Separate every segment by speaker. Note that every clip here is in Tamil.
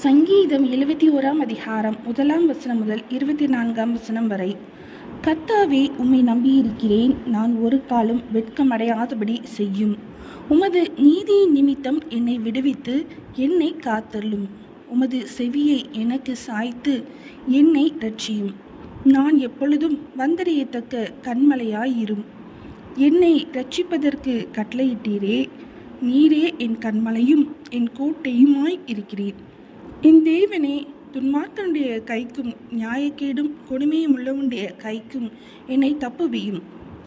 Speaker 1: சங்கீதம் 71 அதிகாரம் 1 வசனம் முதல் 24 வசனம் வரை. கர்த்தாவே, உம்மை நம்பியிருக்கிறேன். நான் ஒரு காலம் வெட்கமடையாதபடி செய்யும். உமது நீதியின் நிமித்தம் என்னை விடுவித்து என்னை காத்தள்ளும். உமது செவியை எனக்கு சாய்த்து என்னை இரட்சியும். நான் எப்பொழுதும் வந்தடையத்தக்க கன்மலையாயிரும். என்னை இரட்சிப்பதற்கு கட்டளையிட்டீரே. நீரே என் கன்மலையும் என் கோட்டையுமாய் இருக்கிறீர். என் தேவனே, துன்மார்க்கனுடைய கைக்கும் நியாயக்கேடும் கொடுமையும் உள்ளவனுடைய கைக்கும் என்னை தப்புவியும்.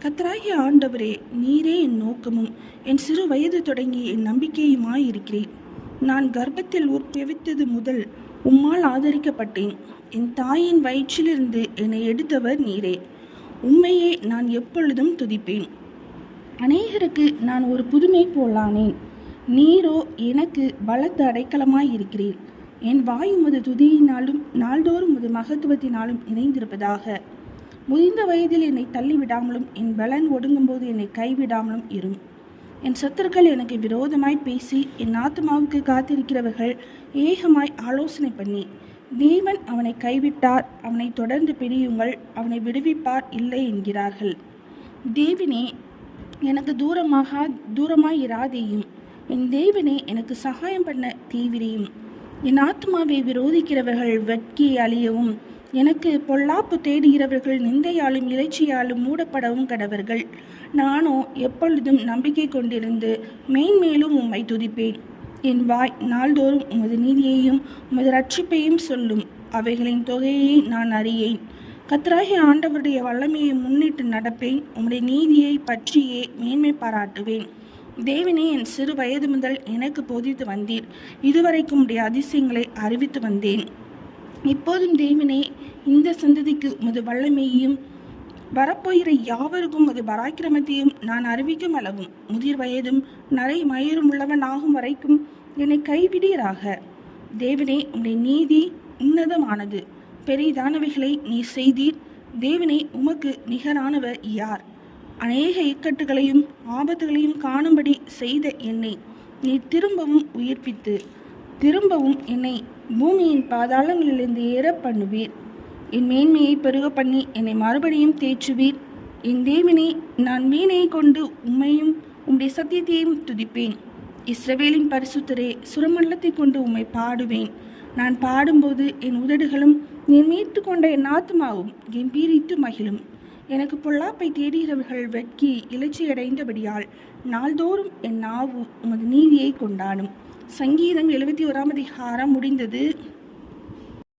Speaker 1: கர்த்தராகிய ஆண்டவரே, நீரே என் நோக்கமும் என் சிறு வயது தொடங்கி என் நம்பிக்கையுமாய் இருக்கிறேன். நான் கர்ப்பத்தில் உற்பவித்தது முதல் உம்மால் ஆதரிக்கப்பட்டேன். என் தாயின் வயிற்றிலிருந்து என்னை எடுத்தவர் நீரே. உம்மையே நான் எப்பொழுதும் துதிப்பேன். அநேகருக்கு நான் ஒரு புதுமை போலானேன். நீரோ எனக்கு பலத்த அடைக்கலமாய் இருக்கிறீர். என் வாய் உமது துதியினாலும் நாள்தோறும் உமது மகத்துவத்தினாலும் இணைந்திருப்பதாக. முதிர்ந்த வயதில் என்னை தள்ளிவிடாமலும் என் பலன் ஒடுங்கும்போது என்னை கைவிடாமலும் இரும். என் சத்துருக்கள் எனக்கு விரோதமாய் பேசி என் ஆத்துமாவுக்கு காத்திருக்கிறவர்கள் ஏகமாய் ஆலோசனை பண்ணி, தேவன் அவனை கைவிட்டார், அவனை தொடர்ந்து பிடியுங்கள், அவனை விடுவிப்பார் இல்லை என்கிறார்கள். தேவனே, எனக்கு தூரமாய் இராதேயும். என் தேவனே, எனக்கு சகாயம் பண்ண தீவிரியும். என் ஆத்மாவை விரோதிக்கிறவர்கள் வெட்கி அழியவும், எனக்கு பொல்லாப்பு தேடுகிறவர்கள் நிந்தையாலும் இலைச்சியாலும் மூடப்படவும் கடவர்கள். நானோ எப்பொழுதும் நம்பிக்கை கொண்டிருந்து மேன்மேலும் உம்மை துதிப்பேன். என் வாய் நாள்தோறும் உமது நீதியையும் உமது இரட்சிப்பையும் சொல்லும். அவைகளின் தொகையை நான் அறியேன். கர்த்தராகிய ஆண்டவருடைய வல்லமையை முன்னிட்டு நடப்பேன். உம்முடைய நீதியை பற்றியே மேன்மை பாராட்டுவேன். தேவனே, என் சிறு வயது முதல் எனக்கு போதித்து வந்தீர். இதுவரைக்கும் உடைய அதிசயங்களை அறிவித்து வந்தேன். இப்போதும் தேவனே, இந்த சந்ததிக்கு உமது வல்லமையையும் வரப்போகிற யாவருக்கும் உமது பராக்கிரமத்தையும் நான் அறிவிக்கும் அளவும் முதிர் வயதும் நரை மயிரும் உள்ளவனாகும் வரைக்கும் என்னை கைவிடீராக. தேவனே, உம்முடைய நீதி உன்னதமானது. பெரிதானவைகளை நீ செய்தீர். தேவனே, உமக்கு நிகரானவர் யார்? அநேக இக்கட்டுகளையும் ஆபத்துகளையும் காணும்படி செய்த என்னை நீ திரும்பவும் உயிர்ப்பித்து திரும்பவும் என்னை பூமியின் பாதாளங்களிலிருந்து ஏற பண்ணுவீர். என் மேன்மையை பெருக பண்ணி என்னை மறுபடியும் தேற்றுவீர். என் தேவனே, நான் வீணையை கொண்டு உம்மையும் உம்முடைய சத்தியத்தையும் துதிப்பேன். இஸ்ரவேலின் பரிசுத்தரே, சுரமண்டலத்தை கொண்டு உம்மை பாடுவேன். நான் பாடும்போது என் உதடுகளும் நீர் மீட்டு கொண்ட என் ஆத்மாவும் கம்பீரித்து மகிழும். எனக்கு பொல்லாப்பை தேடுகிறவர்கள் வெட்கி இலச்சியடைந்தபடியால் நாள்தோறும் என் நாவு உமது நீதியை கொண்டாடும். சங்கீதம் 71 அதிகாரம் முடிந்தது.